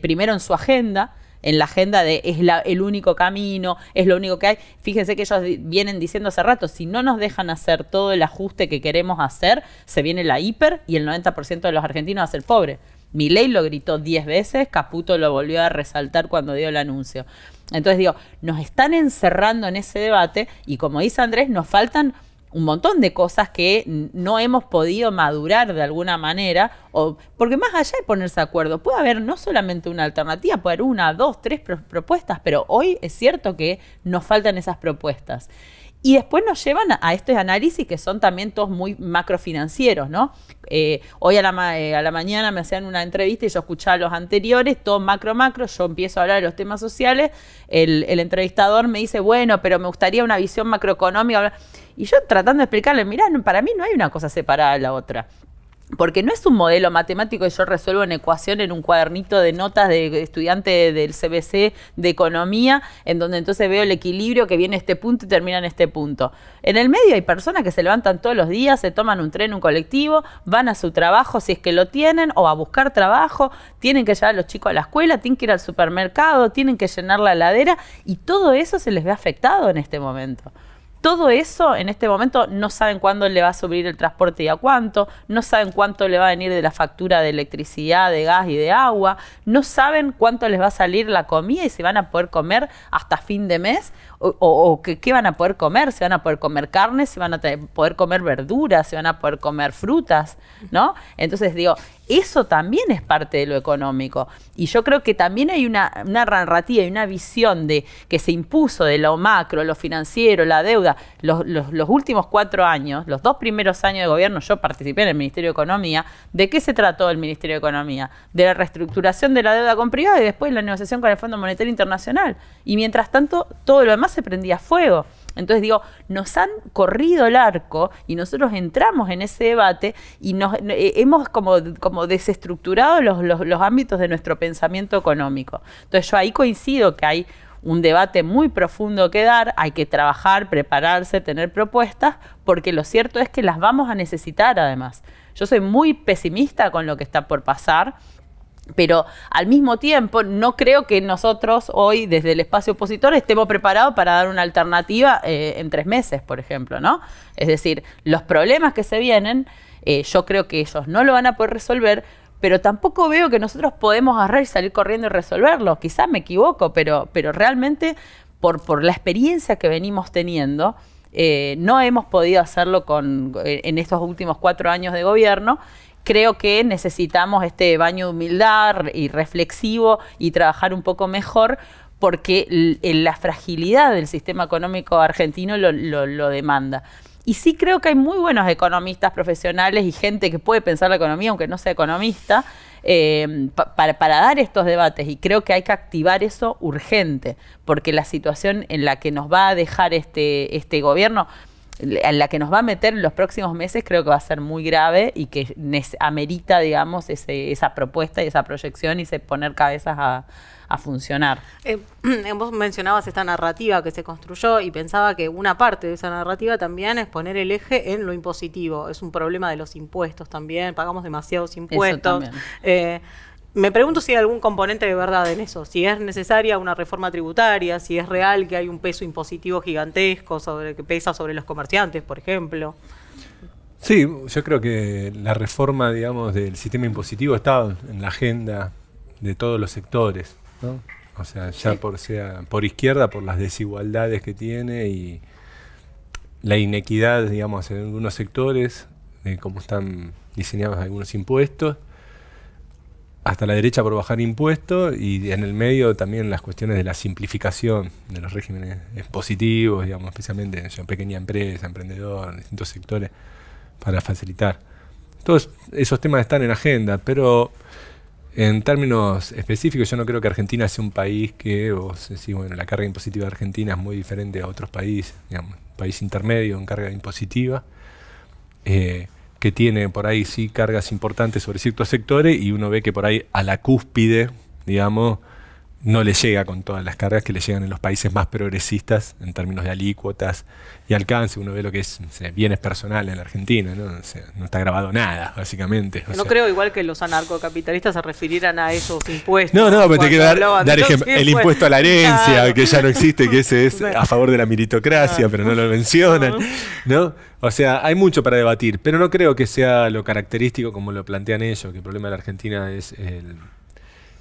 primero en su agenda, en la agenda de el único camino, es lo único que hay. Fíjense que ellos vienen diciendo hace rato, si no nos dejan hacer todo el ajuste que queremos hacer, se viene la hiper y el 90% de los argentinos va a ser pobre. Milei lo gritó 10 veces, Caputo lo volvió a resaltar cuando dio el anuncio. Entonces nos están encerrando en ese debate y como dice Andrés, nos faltan un montón de cosas que no hemos podido madurar de alguna manera, porque más allá de ponerse de acuerdo, puede haber no solamente una alternativa, puede haber 1, 2, 3 propuestas, pero hoy es cierto que nos faltan esas propuestas. Y después nos llevan a estos análisis que son también todos muy macrofinancieros, ¿no? Hoy a la mañana me hacían una entrevista y yo escuchaba los anteriores, todo macro, yo empiezo a hablar de los temas sociales, el entrevistador me dice, bueno, pero me gustaría una visión macroeconómica, y yo tratando de explicarle, mirá, para mí no hay una cosa separada de la otra. Porque no es un modelo matemático que yo resuelvo en ecuación en un cuadernito de notas de estudiante del CBC de economía, en donde entonces veo el equilibrio que viene a este punto y termina en este punto. En el medio hay personas que se levantan todos los días, se toman un tren, un colectivo, van a su trabajo si es que lo tienen, o a buscar trabajo, tienen que llevar a los chicos a la escuela, tienen que ir al supermercado, tienen que llenar la heladera, y todo eso se les ve afectado en este momento. Todo eso en este momento no saben cuándo le va a subir el transporte y a cuánto, no saben cuánto le va a venir de la factura de electricidad, de gas y de agua, no saben cuánto les va a salir la comida y si van a poder comer hasta fin de mes o qué van a poder comer, si van a poder comer carne, si van a poder comer verduras, si van a poder comer frutas, ¿no? Entonces digo, eso también es parte de lo económico. Y yo creo que también hay una narrativa y una visión de que se impuso de lo macro, lo financiero, la deuda. Los últimos 4 años, los 2 primeros años de gobierno, yo participé en el Ministerio de Economía. ¿De qué se trató el Ministerio de Economía? De la reestructuración de la deuda con privada y después la negociación con el Fondo Monetario Internacional. Y mientras tanto, todo lo demás se prendía fuego. Entonces digo, nos han corrido el arco y nosotros entramos en ese debate y hemos como desestructurado los ámbitos de nuestro pensamiento económico. Entonces yo ahí coincido que hay un debate muy profundo que dar, hay que trabajar, prepararse, tener propuestas, porque lo cierto es que las vamos a necesitar además. Yo soy muy pesimista con lo que está por pasar, pero al mismo tiempo no creo que nosotros hoy desde el espacio opositor estemos preparados para dar una alternativa en 3 meses, por ejemplo, ¿no? Es decir, los problemas que se vienen, yo creo que ellos no lo van a poder resolver, pero tampoco veo que nosotros podemos agarrar y salir corriendo y resolverlo. Quizás me equivoco, pero realmente por la experiencia que venimos teniendo, no hemos podido hacerlo en estos últimos 4 años de gobierno. Creo que necesitamos este baño de humildad y reflexivo y trabajar un poco mejor porque la fragilidad del sistema económico argentino lo demanda. Y sí creo que hay muy buenos economistas profesionales y gente que puede pensar la economía, aunque no sea economista, para dar estos debates. Y creo que hay que activar eso urgente, porque la situación en la que nos va a dejar este gobierno, en la que nos va a meter en los próximos meses, creo que va a ser muy grave y que amerita, digamos, esa propuesta y esa proyección y poner cabezas a funcionar. Vos mencionabas esta narrativa que se construyó y pensaba que una parte de esa narrativa también es poner el eje en lo impositivo. Es un problema de los impuestos también, pagamos demasiados impuestos. Me pregunto si hay algún componente de verdad en eso, si es necesaria una reforma tributaria, si es real que hay un peso impositivo gigantesco que pesa sobre los comerciantes, por ejemplo. Sí, yo creo que la reforma, digamos, del sistema impositivo está en la agenda de todos los sectores, ¿no? O sea, ya sea por izquierda, por las desigualdades que tiene y la inequidad, digamos, en algunos sectores, de cómo están diseñados algunos impuestos, hasta la derecha por bajar impuestos y en el medio también las cuestiones de la simplificación de los regímenes positivos, digamos, especialmente en pequeña empresa, emprendedor, distintos sectores, para facilitar. Todos esos temas están en agenda, pero en términos específicos yo no creo que Argentina sea un país que, vos decís, bueno, la carga impositiva de Argentina es muy diferente a otros países, digamos, un país intermedio en carga impositiva, que tiene por ahí sí cargas importantes sobre ciertos sectores y uno ve que por ahí a la cúspide, digamos, no le llega con todas las cargas que le llegan en los países más progresistas en términos de alícuotas y alcance. Uno ve lo que es bienes personales en la Argentina, ¿no? O sea, no está grabado nada, básicamente. No creo igual que los anarcocapitalistas se refirieran a esos impuestos. No, pero te quiero dar ejemplo. El impuesto a la herencia, que ya no existe, que ese es a favor de la meritocracia, pero no lo mencionan, ¿no? O sea, hay mucho para debatir, pero no creo que sea lo característico como lo plantean ellos, que el problema de la Argentina es el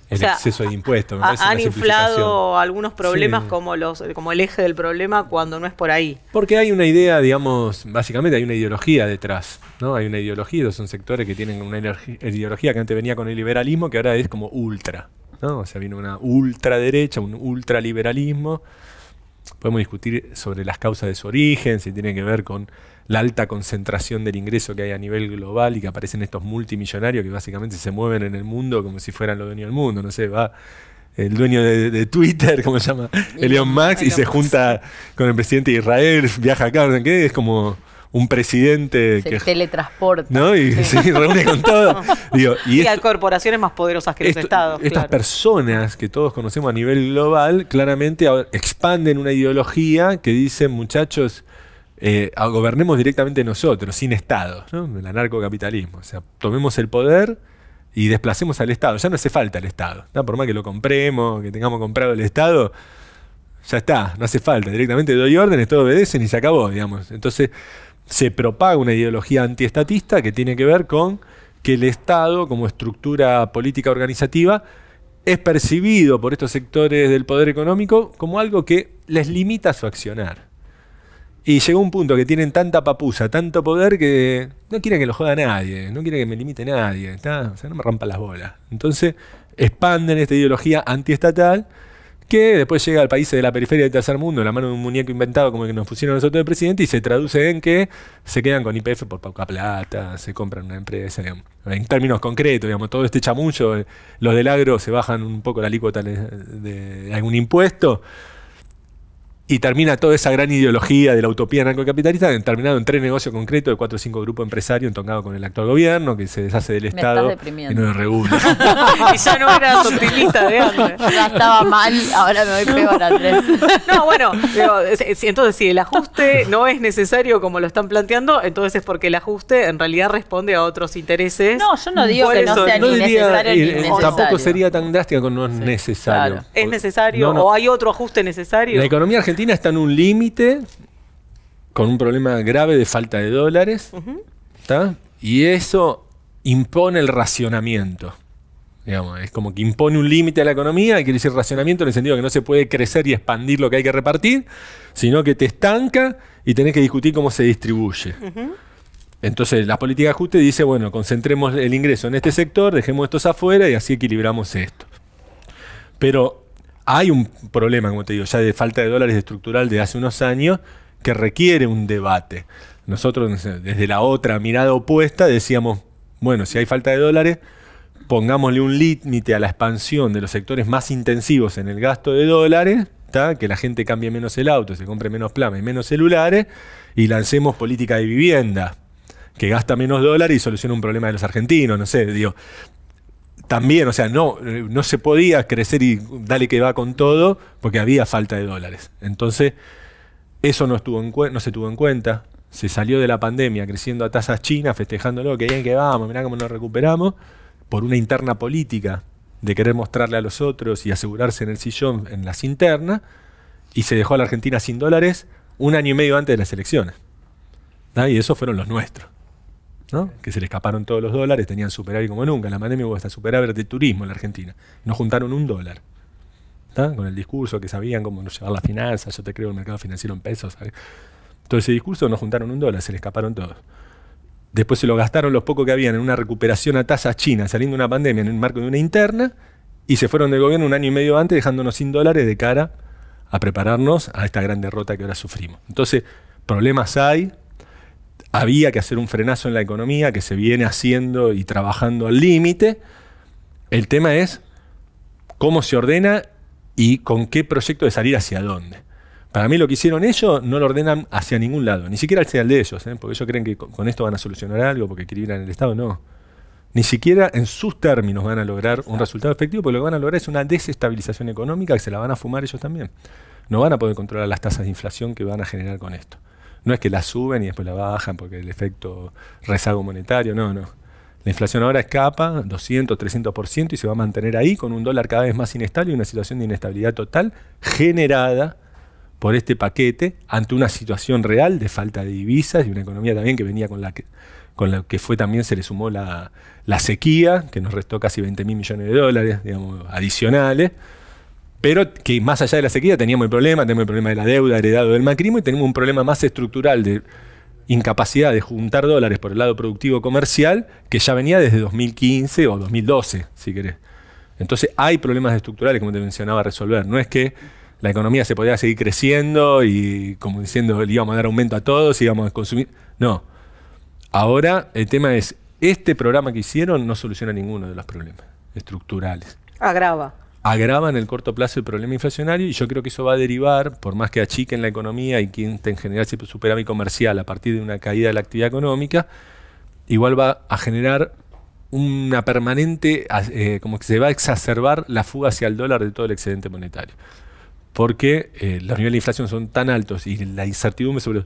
exceso de impuestos. Han inflado algunos problemas como el eje del problema cuando no es por ahí. Porque hay una idea, digamos, básicamente hay una ideología detrás, ¿no? Hay una ideología, son sectores que tienen una ideología que antes venía con el liberalismo, que ahora es como ultra, ¿no? O sea, viene una ultraderecha, un ultraliberalismo. Podemos discutir sobre las causas de su origen, si tiene que ver con la alta concentración del ingreso que hay a nivel global y que aparecen estos multimillonarios que básicamente se mueven en el mundo como si fueran los dueños del mundo. No sé, va el dueño de Twitter, ¿cómo se llama? Elon Musk, y se junta con el presidente de Israel, viaja acá, no sé qué, es como un presidente Se que teletransporta. ¿no? Y se reúne con todo. Digo, Y hay corporaciones más poderosas que los estados. Estas Claro. personas que todos conocemos a nivel global, claramente ahora expanden una ideología que dice, muchachos, gobernemos directamente nosotros, sin Estado, ¿no? El anarcocapitalismo. O sea, tomemos el poder y desplacemos al Estado. Ya no hace falta el Estado, ¿no? Por más que lo compremos, que tengamos comprado el Estado, ya está, no hace falta. Directamente doy órdenes, todos obedecen y se acabó, digamos. Entonces se propaga una ideología antiestatista que tiene que ver con que el Estado, como estructura política organizativa, es percibido por estos sectores del poder económico como algo que les limita su accionar. Y llegó un punto que tienen tanta papusa, tanto poder, que no quieren que lo joda nadie, no quieren que me limite nadie, ¿está? O sea, no me rompan las bolas. Entonces expanden esta ideología antiestatal que después llega al país de la periferia del tercer mundo, en la mano de un muñeco inventado como el que nos pusieron nosotros de presidente, y se traduce en que se quedan con YPF por poca plata, se compran una empresa, digamos. En términos concretos, digamos, todo este chamullo, los del agro se bajan un poco la alícuota de algún impuesto, y termina toda esa gran ideología de la utopía narcocapitalista terminado en 3 negocios concretos de 4 o 5 grupos empresarios entongados con el actual gobierno, que se deshace del Estado y no lo regula. Y ya no eras optimista de antes. Ya estaba mal, ahora me voy peor, Andrés. No, bueno, digo, entonces si el ajuste no es necesario como lo están planteando, entonces es porque el ajuste en realidad responde a otros intereses. No, yo no digo Por que no eso sea No ni diría, necesario ni innecesario. tampoco sería tan drástica con no es necesario. claro. ¿Es necesario No. o hay otro ajuste necesario? La economía argentina está en un límite con un problema grave de falta de dólares, ¿tá? Y eso impone el racionamiento. Digamos, es como que impone un límite a la economía, quiere decir racionamiento en el sentido que no se puede crecer y expandir lo que hay que repartir, sino que te estanca y tenés que discutir cómo se distribuye. Entonces la política de ajuste dice, bueno, concentremos el ingreso en este sector, dejemos estos afuera y así equilibramos esto. Pero hay un problema, como te digo, ya de falta de dólares estructural de hace unos años que requiere un debate. Nosotros, desde la otra mirada opuesta, decíamos, bueno, si hay falta de dólares, pongámosle un límite a la expansión de los sectores más intensivos en el gasto de dólares, ¿tá? Que la gente cambie menos el auto, se compre menos plasma y menos celulares, y lancemos política de vivienda, que gasta menos dólares y soluciona un problema de los argentinos, no sé, digo. También, o sea, no se podía crecer y dale que va con todo porque había falta de dólares. Entonces, eso no se tuvo en cuenta. Se salió de la pandemia creciendo a tasas chinas, festejándolo, que bien que vamos, mirá cómo nos recuperamos, por una interna política de querer mostrarle a los otros y asegurarse en el sillón en las internas, y se dejó a la Argentina sin dólares 1 año y medio antes de las elecciones. ¿No? Y esos fueron los nuestros, ¿no? Que se le escaparon todos los dólares, tenían superávit como nunca. En la pandemia hubo hasta superávit de turismo en la Argentina. No juntaron $1. ¿Tá? Con el discurso que sabían cómo llevar las finanzas, yo te creo el mercado financiero en pesos. ¿sabes? Todo ese discurso no juntaron $1, se le escaparon todos. Después se lo gastaron los pocos que habían en una recuperación a tasas chinas, saliendo de una pandemia en el marco de una interna, y se fueron del gobierno 1 año y medio antes, dejándonos sin dólares de cara a prepararnos a esta gran derrota que ahora sufrimos. Entonces, problemas hay. Había que hacer un frenazo en la economía que se viene haciendo y trabajando al límite. El tema es cómo se ordena y con qué proyecto de salir hacia dónde. Para mí lo que hicieron ellos no lo ordenan hacia ningún lado, ni siquiera hacia el de ellos, porque ellos creen que con esto van a solucionar algo, porque equilibran el Estado, no. Ni siquiera en sus términos van a lograr un resultado efectivo, porque lo que van a lograr es una desestabilización económica que se la van a fumar ellos también. No van a poder controlar las tasas de inflación que van a generar con esto. No es que la suben y después la bajan porque el efecto rezago monetario, no. La inflación ahora escapa 200, 300% y se va a mantener ahí con un dólar cada vez más inestable y una situación de inestabilidad total generada por este paquete ante una situación real de falta de divisas y una economía también que venía con la que fue también se le sumó la sequía, que nos restó casi 20.000 millones de dólares, digamos, adicionales. Pero que más allá de la sequía tenemos el problema de la deuda heredado del macrismo y tenemos un problema más estructural de incapacidad de juntar dólares por el lado productivo comercial que ya venía desde 2015 o 2012, si querés. Entonces hay problemas estructurales, como te mencionaba, a resolver. No es que la economía se podía seguir creciendo y como diciendo le íbamos a dar aumento a todos y íbamos a consumir. No. Ahora el tema es, este programa que hicieron no soluciona ninguno de los problemas estructurales. Agrava. agrava en el corto plazo el problema inflacionario, y yo creo que eso va a derivar, por más que achiquen la economía y que en general se superávit comercial a partir de una caída de la actividad económica, igual va a generar una permanente, como que se va a exacerbar la fuga hacia el dólar de todo el excedente monetario. Porque los niveles de inflación son tan altos y la incertidumbre sobre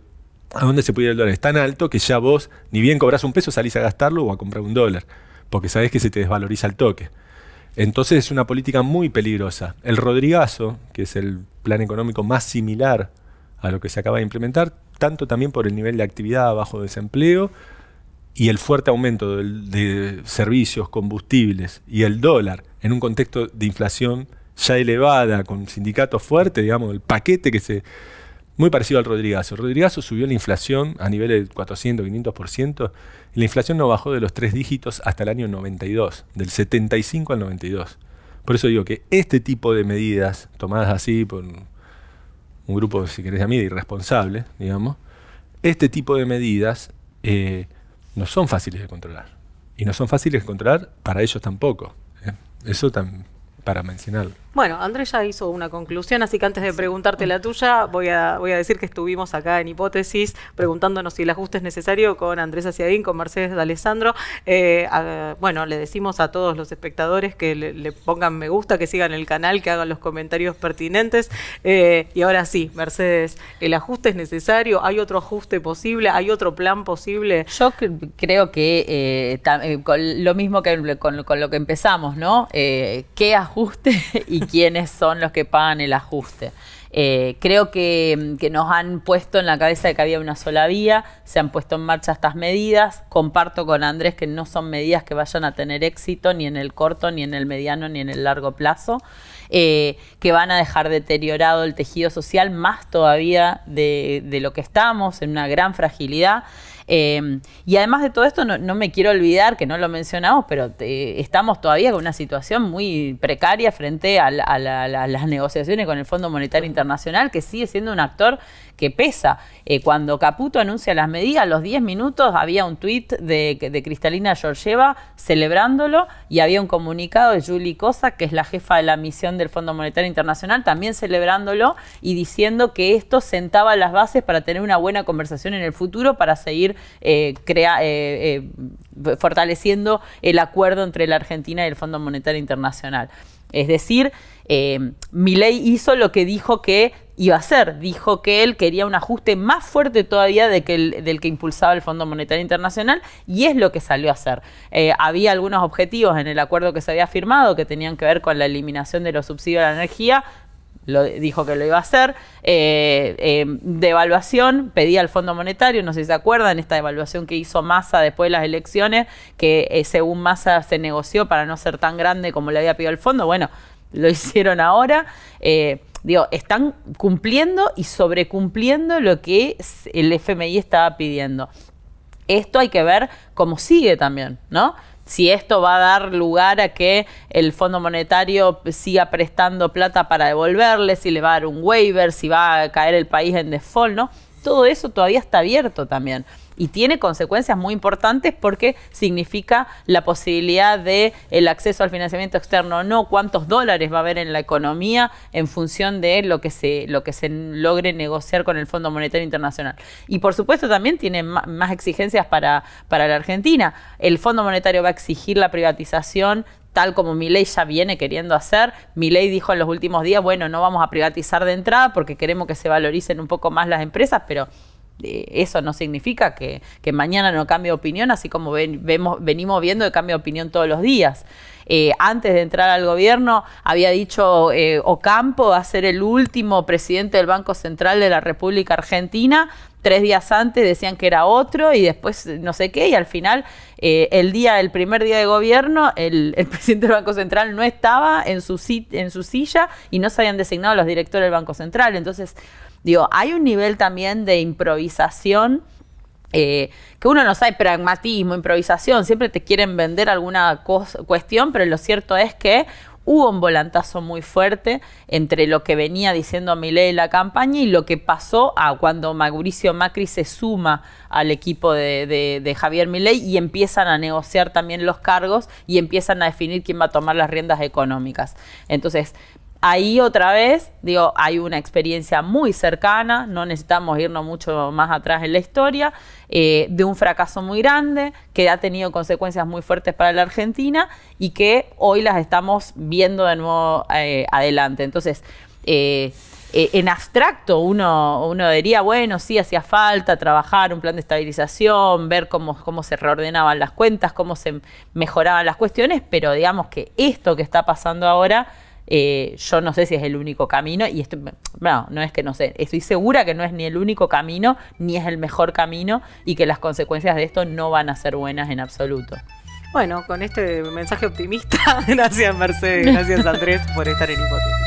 a dónde se puede ir el dólar es tan alto que ya vos, ni bien cobras un peso, salís a gastarlo o a comprar un dólar, porque sabés que se te desvaloriza el toque. Entonces es una política muy peligrosa. El Rodrigazo, que es el plan económico más similar a lo que se acaba de implementar, tanto también por el nivel de actividad bajo desempleo y el fuerte aumento de servicios, combustibles y el dólar en un contexto de inflación ya elevada, con sindicatos fuertes, digamos, el paquete que se... Muy parecido al Rodrigazo. El Rodrigazo subió la inflación a niveles de 400, 500%, y la inflación no bajó de los 3 dígitos hasta el año 92, del 75 al 92. Por eso digo que este tipo de medidas, tomadas así por un grupo, si querés, de mí, de irresponsables, digamos, este tipo de medidas no son fáciles de controlar. Y no son fáciles de controlar para ellos tampoco. Eso también, para mencionarlo. Bueno, Andrés ya hizo una conclusión, así que antes de preguntarte la tuya, voy a decir que estuvimos acá en Hipótesis preguntándonos si el ajuste es necesario con Andrés Aciaín, con Mercedes D'Alessandro. Bueno, le decimos a todos los espectadores que le pongan me gusta, que sigan el canal, que hagan los comentarios pertinentes. Y ahora sí, Mercedes, ¿el ajuste es necesario? ¿Hay otro ajuste posible? ¿Hay otro plan posible? Yo creo que con lo mismo que con lo que empezamos, ¿no? ¿Qué ajuste y quiénes son los que pagan el ajuste? Creo que nos han puesto en la cabeza de que había una sola vía, se han puesto en marcha estas medidas. Comparto con Andrés que no son medidas que vayan a tener éxito ni en el corto, ni en el mediano, ni en el largo plazo, que van a dejar deteriorado el tejido social más todavía de lo que estamos, en una gran fragilidad. Y además de todo esto, no me quiero olvidar, que no lo mencionamos, pero estamos todavía con una situación muy precaria frente a las negociaciones con el Fondo Monetario Internacional, que sigue siendo un actor que pesa. Cuando Caputo anuncia las medidas, a los 10 minutos había un tuit de Kristalina Georgieva celebrándolo, y había un comunicado de Julie Kosak, que es la jefa de la misión del Fondo Monetario Internacional, también celebrándolo y diciendo que esto sentaba las bases para tener una buena conversación en el futuro, para seguir fortaleciendo el acuerdo entre la Argentina y el Fondo Monetario Internacional. Es decir, Milei hizo lo que dijo que iba a hacer. Dijo que él quería un ajuste más fuerte todavía del que impulsaba el Fondo Monetario Internacional, y es lo que salió a hacer. Había algunos objetivos en el acuerdo que se había firmado que tenían que ver con la eliminación de los subsidios a la energía. Dijo que lo iba a hacer. Devaluación, pedía al Fondo Monetario, no sé si se acuerdan, esta devaluación que hizo Massa después de las elecciones, que según Massa se negoció para no ser tan grande como le había pedido el Fondo. Bueno, lo hicieron ahora. Están cumpliendo y sobrecumpliendo lo que el FMI estaba pidiendo. Esto hay que ver cómo sigue también, ¿no? Si esto va a dar lugar a que el Fondo Monetario siga prestando plata para devolverle, si le va a dar un waiver, si va a caer el país en default, ¿no? Todo eso todavía está abierto también. Y tiene consecuencias muy importantes, porque significa la posibilidad de el acceso al financiamiento externo o no, cuántos dólares va a haber en la economía en función de lo que se logre negociar con el Fondo Monetario Internacional. Y por supuesto también tiene más exigencias para la Argentina. El Fondo Monetario va a exigir la privatización, tal como Milei ya viene queriendo hacer. Milei dijo en los últimos días, bueno, no vamos a privatizar de entrada porque queremos que se valoricen un poco más las empresas, pero eso no significa que mañana no cambie de opinión, así como venimos viendo que cambia de opinión todos los días. Antes de entrar al gobierno había dicho Ocampo va a ser el último presidente del Banco Central de la República Argentina. 3 días antes decían que era otro, y después no sé qué, y al final el primer día de gobierno el presidente del Banco Central no estaba en su silla, y no se habían designado los directores del Banco Central. Entonces, hay un nivel también de improvisación, que uno no sabe, pragmatismo, improvisación, siempre te quieren vender alguna cuestión, pero lo cierto es que hubo un volantazo muy fuerte entre lo que venía diciendo Milei en la campaña y lo que pasó a cuando Mauricio Macri se suma al equipo de Javier Milei y empiezan a negociar también los cargos y empiezan a definir quién va a tomar las riendas económicas. Entonces, ahí otra vez, digo, hay una experiencia muy cercana, no necesitamos irnos mucho más atrás en la historia, de un fracaso muy grande que ha tenido consecuencias muy fuertes para la Argentina y que hoy las estamos viendo de nuevo adelante. Entonces, en abstracto uno diría, bueno, sí, hacía falta trabajar un plan de estabilización, ver cómo se reordenaban las cuentas, cómo se mejoraban las cuestiones, pero digamos que esto que está pasando ahora, yo no sé si es el único camino y no es que no sé, estoy segura que no es ni el único camino ni es el mejor camino y que las consecuencias de esto no van a ser buenas en absoluto. Bueno, con este mensaje optimista, gracias Mercedes, gracias Andrés por estar en Hipótesis.